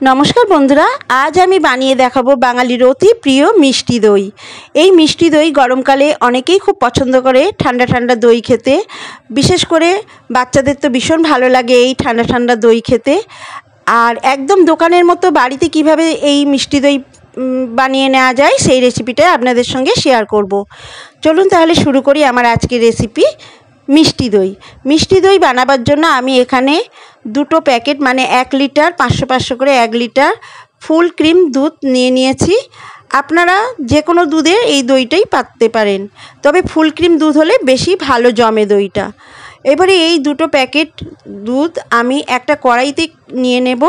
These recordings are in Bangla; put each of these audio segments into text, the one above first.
নমস্কার বন্ধুরা, আজ আমি বানিয়ে দেখাবো বাঙালির অতি প্রিয় মিষ্টি দই। এই মিষ্টি দই গরমকালে অনেকেই খুব পছন্দ করে ঠান্ডা ঠান্ডা দই খেতে। বিশেষ করে বাচ্চাদের তো ভীষণ ভালো লাগে এই ঠান্ডা ঠান্ডা দই খেতে। আর একদম দোকানের মতো বাড়িতে কিভাবে এই মিষ্টি দই বানিয়ে নেওয়া যায় সেই রেসিপিটা আপনাদের সঙ্গে শেয়ার করব। চলুন তাহলে শুরু করি আমার আজকের রেসিপি মিষ্টি দই। মিষ্টি দই বানাবার জন্য আমি এখানে দুটো প্যাকেট মানে 1 লিটার 500 করে 1 লিটার ফুল ক্রিম দুধ নিয়ে নিয়েছি। আপনারা যে কোনো দুধে এই দইটাই পাততে পারেন, তবে ফুল ক্রিম দুধ হলে বেশি ভালো জমে দইটা। এবারে এই দুটো প্যাকেট দুধ আমি একটা কড়াইতে নিয়ে নেব।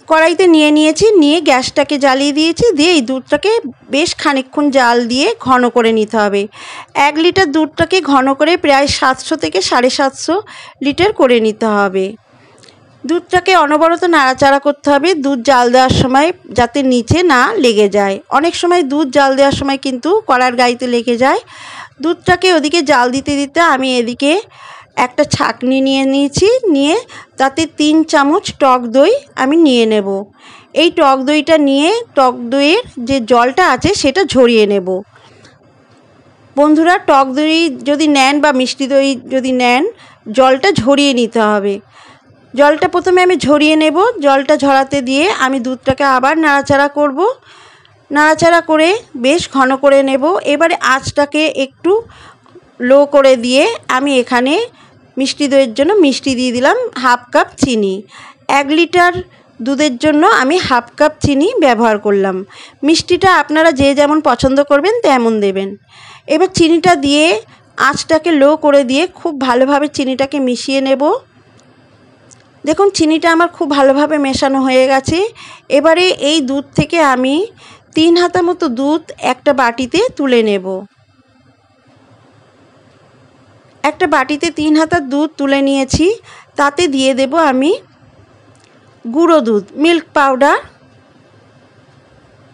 কড়াইতে নিয়েছি, নিয়ে গ্যাসটাকে জ্বালিয়ে দিয়েছি, দিয়ে এই দুধটাকে বেশ খানিকক্ষণ জাল দিয়ে ঘন করে নিতে হবে। 1 লিটার দুধটাকে ঘন করে প্রায় 700 থেকে 750 লিটার করে নিতে হবে। দুধটাকে অনবরত নাড়াচাড়া করতে হবে দুধ জাল দেওয়ার সময়, যাতে নিচে না লেগে যায়। অনেক সময় দুধ জাল দেওয়ার সময় কিন্তু কড়ার গাইতে লেগে যায়। দুধটাকে ওদিকে জাল দিতে দিতে আমি এদিকে একটা ছাঁকনি নিয়ে নিয়েছি, নিয়ে তাতে 3 চামচ টক দই আমি নিয়ে নেব। এই টক দইটা নিয়ে টক দইয়ের যে জলটা আছে সেটা ঝরিয়ে নেব। বন্ধুরা, টক দই যদি নেন বা মিষ্টি দই যদি নেন, জলটা ঝরিয়ে নিতে হবে। জলটা প্রথমে আমি ঝরিয়ে নেব। জলটা ঝরাতে দিয়ে আমি দুধটাকে আবার নাড়াচাড়া করব। নাড়াচাড়া করে বেশ ঘন করে নেব। এবারে আঁচটাকে একটু লো করে দিয়ে আমি এখানে মিষ্টি দইয়ের জন্য মিষ্টি দিয়ে দিলাম 1/2 কাপ চিনি। 1 লিটার দুধের জন্য আমি 1/2 কাপ চিনি ব্যবহার করলাম। মিষ্টিটা আপনারা যে যেমন পছন্দ করবেন তেমন দেবেন। এবার চিনিটা দিয়ে আঁচটাকে লো করে দিয়ে খুব ভালোভাবে চিনিটাকে মিশিয়ে নেব। দেখুন চিনিটা আমার খুব ভালোভাবে মেশানো হয়ে গেছে। এবারে এই দুধ থেকে আমি 3 হাতা মতো দুধ একটা বাটিতে তুলে নেব। একটা বাটিতে 3 হাতা দুধ তুলে নিয়েছি। তাতে দিয়ে দেব আমি গুঁড়ো দুধ, মিল্ক পাউডার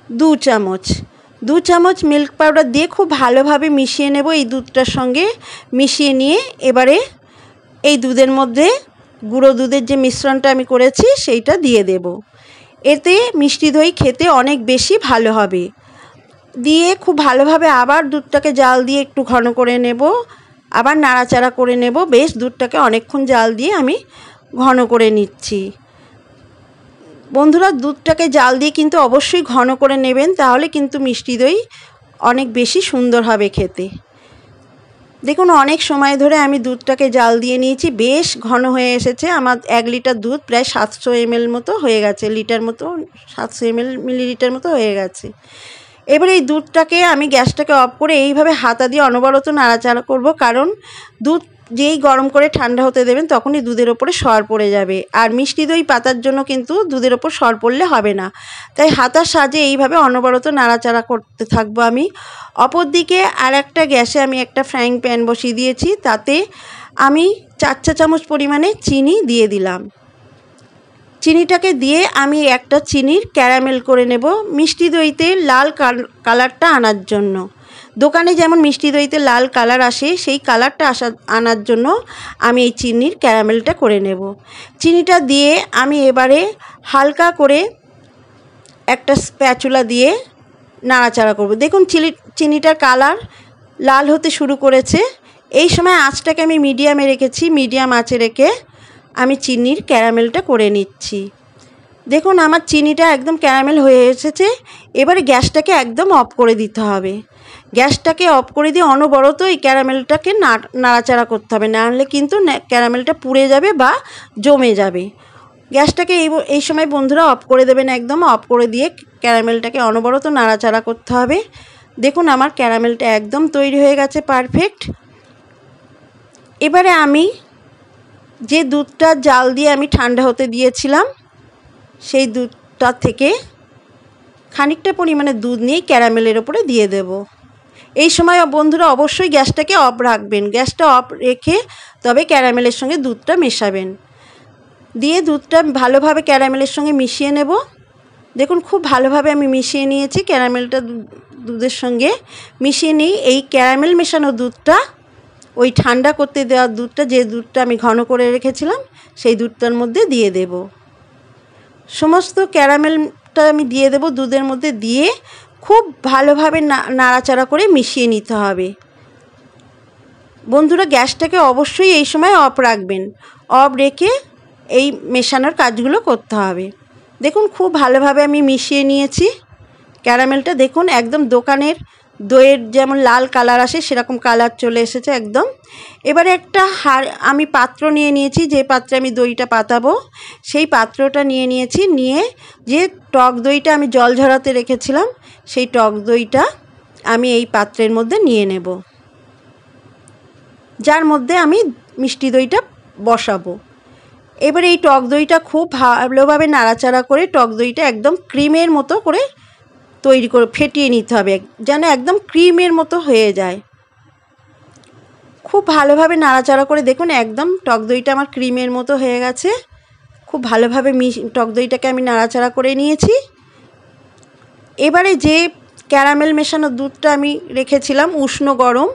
2 চামচ। 2 চামচ মিল্ক পাউডার দিয়ে খুব ভালোভাবে মিশিয়ে নেব। এই দুধটার সঙ্গে মিশিয়ে নিয়ে এবারে এই দুধের মধ্যে গুঁড়ো দুধের যে মিশ্রণটা আমি করেছি সেইটা দিয়ে দেব। এতে মিষ্টি দই খেতে অনেক বেশি ভালো হবে। দিয়ে খুব ভালোভাবে আবার দুধটাকে জাল দিয়ে একটু ঘন করে নেব, আবার নাড়াচাড়া করে নেব। বেশ দুধটাকে অনেকক্ষণ জাল দিয়ে আমি ঘন করে নিচ্ছি। বন্ধুরা, দুধটাকে জাল দিয়ে কিন্তু অবশ্যই ঘন করে নেবেন, তাহলে কিন্তু মিষ্টি দই অনেক বেশি সুন্দর হবে খেতে। দেখুন অনেক সময় ধরে আমি দুধটাকে জাল দিয়ে নিয়েছি, বেশ ঘন হয়ে এসেছে। আমার 1 লিটার দুধ প্রায় 700 ml মতো হয়ে গেছে, লিটার মতো 700 মিলিলিটার মতো হয়ে গেছে। এবারে এই দুধটাকে আমি গ্যাসটাকে অফ করে এইভাবে হাতা দিয়ে অনবরত নাড়াচাড়া করব, কারণ দুধ যেই গরম করে ঠান্ডা হতে দেবেন তখনই দুধের ওপরে সর পড়ে যাবে। আর মিষ্টি দই পাতার জন্য কিন্তু দুধের ওপর সর পড়লে হবে না, তাই হাতার সাহায্যে এইভাবে অনবরত নাড়াচাড়া করতে থাকবো আমি। অপর দিকে আর একটা গ্যাসে আমি একটা ফ্রাইং প্যান বসিয়ে দিয়েছি, তাতে আমি 4 চা চামচ পরিমাণে চিনি দিয়ে দিলাম। চিনিটাকে দিয়ে আমি একটা চিনির ক্যারামেল করে নেব, মিষ্টি দইতে লাল কালারটা আনার জন্য। দোকানে যেমন মিষ্টি দইতে লাল কালার আসে, সেই কালারটা আনার জন্য আমি এই চিনির ক্যারামেলটা করে নেব। চিনিটা দিয়ে আমি এবারে হালকা করে একটা স্প্যাচুলা দিয়ে নাড়াচাড়া করব। দেখুন চিনিটার কালার লাল হতে শুরু করেছে। এই সময় আঁচটাকে আমি মিডিয়ামে রেখেছি, মিডিয়াম আঁচে রেখে আমি চিনির ক্যারামেলটা করে নিচ্ছি। দেখুন আমার চিনিটা একদম ক্যারামেল হয়ে এসেছে। এবারে গ্যাসটাকে একদম অফ করে দিতে হবে। গ্যাসটাকে অফ করে দিয়ে অনবরত এই ক্যারামেলটাকে নাড়াচাড়া করতে হবে, নাহলে কিন্তু ক্যারামেলটা পুড়ে যাবে বা জমে যাবে। গ্যাসটাকে এই সময় বন্ধুরা অফ করে দেবেন, একদম অফ করে দিয়ে ক্যারামেলটাকে অনবরত নাড়াচাড়া করতে হবে। দেখুন আমার ক্যারামেলটা একদম তৈরি হয়ে গেছে, পারফেক্ট। এবারে আমি যে দুধটা জাল দিয়ে আমি ঠান্ডা হতে দিয়েছিলাম, সেই দুধটা থেকে খানিকটা পরিমাণে দুধ নিয়ে ক্যারামেলের ওপরে দিয়ে দেব। এই সময় বন্ধুরা অবশ্যই গ্যাসটাকে অফ রাখবেন, গ্যাসটা অফ রেখে তবে ক্যারামেলের সঙ্গে দুধটা মেশাবেন। দিয়ে দুধটা ভালোভাবে ক্যারামেলের সঙ্গে মিশিয়ে নেব। দেখুন খুব ভালোভাবে আমি মিশিয়ে নিয়েছি ক্যারামেলটা দুধের সঙ্গে। মিশিয়ে নিই এই ক্যারামেল মেশানো দুধটা ওই ঠান্ডা করতে দেওয়া দুধটা, যে দুধটা আমি ঘন করে রেখেছিলাম সেই দুধটার মধ্যে দিয়ে দেব। সমস্ত ক্যারামেলটা আমি দিয়ে দেব দুধের মধ্যে, দিয়ে খুব ভালোভাবে নাড়াচাড়া করে মিশিয়ে নিতে হবে। বন্ধুরা গ্যাসটাকে অবশ্যই এই সময় অফ রাখবেন, অফ রেখে এই মেশানোর কাজগুলো করতে হবে। দেখুন খুব ভালোভাবে আমি মিশিয়ে নিয়েছি ক্যারামেলটা। দেখুন একদম দোকানের দইয়ের যেমন লাল কালার আসে সেরকম কালার চলে এসেছে একদম। এবারে একটা আমি পাত্র নিয়ে নিয়েছি, যে পাত্রে আমি দইটা পাতাবো সেই পাত্রটা নিয়ে নিয়েছি। নিয়ে যে টক দইটা আমি জল ঝরাতে রেখেছিলাম সেই টক দইটা আমি এই পাত্রের মধ্যে নিয়ে নেব, যার মধ্যে আমি মিষ্টি দইটা বসাবো। এবারে এই টক দইটা খুব ভালোভাবে নাড়াচাড়া করে টক দইটা একদম ক্রিমের মতো করে তৈরি করে ফেটিয়ে নিতে হবে, যেন একদম ক্রিমের মতো হয়ে যায়। খুব ভালোভাবে নাড়াচাড়া করে দেখুন একদম টক দইটা আমার ক্রিমের মতো হয়ে গেছে। খুব ভালোভাবে টক দইটাকে আমি নাড়াচাড়া করে নিয়েছি। এবারে যে ক্যারামেল মেশানো দুধটা আমি রেখেছিলাম উষ্ণ গরম,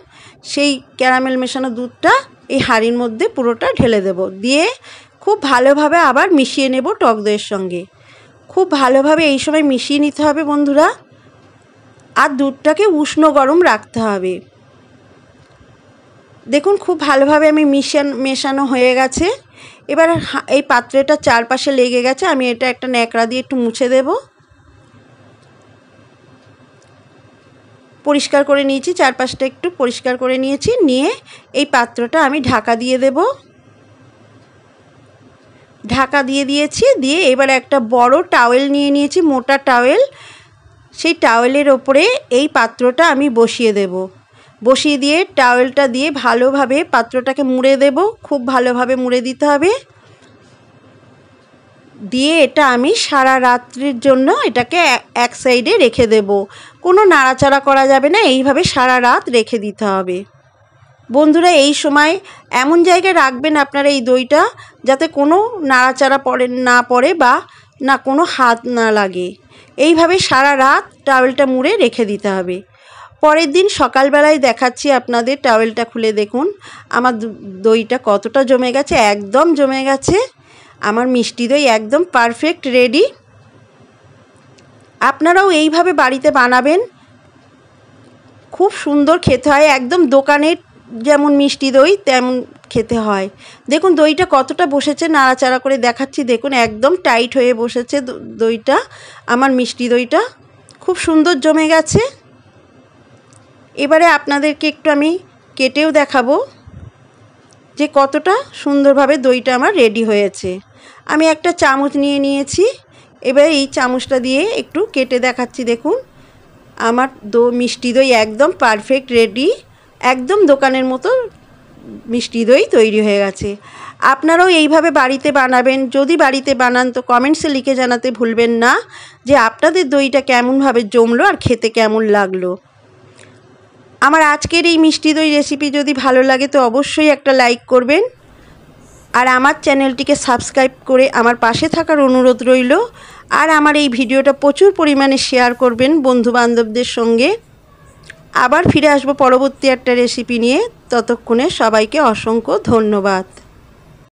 সেই ক্যারামেল মেশানো দুধটা এই হাঁড়ির মধ্যে পুরোটা ঢেলে দেব, দিয়ে খুব ভালোভাবে আবার মিশিয়ে নেব টক দইয়ের সঙ্গে। খুব ভালোভাবে এই সময় মিশিয়ে নিতে হবে বন্ধুরা, আর দুধটাকে উষ্ণ গরম রাখতে হবে। দেখুন খুব ভালোভাবে আমি মেশানো হয়ে গেছে। এবার এই পাত্রটার চারপাশে লেগে গেছে, আমি এটা একটা ন্যাকড়া দিয়ে একটু মুছে দেব। পরিষ্কার করে নিয়েছি, চারপাশটা একটু পরিষ্কার করে নিয়েছি। নিয়ে এই পাত্রটা আমি ঢাকা দিয়ে দেব, ঢাকা দিয়ে দিয়েছি। দিয়ে এবার একটা বড় টাওয়েল নিয়ে নিয়েছি, মোটা টাওয়েল। সেই টাওয়েলের ওপরে এই পাত্রটা আমি বসিয়ে দেব, বসিয়ে দিয়ে টাওয়েলটা দিয়ে ভালোভাবে পাত্রটাকে মুড়ে দেব, খুব ভালোভাবে মুড়ে দিতে হবে। দিয়ে এটা আমি সারা রাত্রির জন্য এটাকে এক সাইডে রেখে দেব, কোনো নাড়াচাড়া করা যাবে না, এইভাবে সারা রাত রেখে দিতে হবে। বন্ধুরা এই সময় এমন জায়গায় রাখবেন আপনারা এই দইটা যাতে কোনো নাড়াচাড়া না পড়ে বা না কোনো হাত না লাগে। এইভাবে সারা রাত টাওয়েলটা মুড়ে রেখে দিতে হবে। পরের দিন সকালবেলায় দেখাচ্ছি আপনাদের, টাওয়েলটা খুলে দেখুন আমার দইটা কতটা জমে গেছে, একদম জমে গেছে। আমার মিষ্টি দই একদম পারফেক্ট রেডি। আপনারাও এইভাবে বাড়িতে বানাবেন, খুব সুন্দর খেতে হয়, একদম দোকানের যেমন মিষ্টি দই তেমন খেতে হয়। দেখুন দইটা কতটা বসেছে, নাড়াচাড়া করে দেখাচ্ছি, দেখুন একদম টাইট হয়ে বসেছে দইটা। আমার মিষ্টি দইটা খুব সুন্দর জমে গেছে। এবারে আপনাদেরকে একটু আমি কেটেও দেখাবো যে কতটা সুন্দরভাবে দইটা আমার রেডি হয়েছে। আমি একটা চামচ নিয়ে নিয়েছি, এবারে এই চামচটা দিয়ে একটু কেটে দেখাচ্ছি। দেখুন আমার মিষ্টি দই একদম পারফেক্ট রেডি, একদম দোকানের মতো মিষ্টি দই তৈরি হয়ে গেছে। আপনারাও এইভাবে বাড়িতে বানাবেন। যদি বাড়িতে বানান তো কমেন্টসে লিখে জানাতে ভুলবেন না যে আপনাদের দইটা কেমনভাবে জমলো আর খেতে কেমন লাগলো। আমার আজকের এই মিষ্টি দই রেসিপি যদি ভালো লাগে তো অবশ্যই একটা লাইক করবেন, আর আমার চ্যানেলটিকে সাবস্ক্রাইব করে আমার পাশে থাকার অনুরোধ রইল। আর আমার এই ভিডিওটা প্রচুর পরিমাণে শেয়ার করবেন বন্ধুবান্ধবদের সঙ্গে। আবার ফিরে আসবো পরবর্তী একটা রেসিপি নিয়ে, ততক্ষণে সবাইকে অসংখ্য ধন্যবাদ।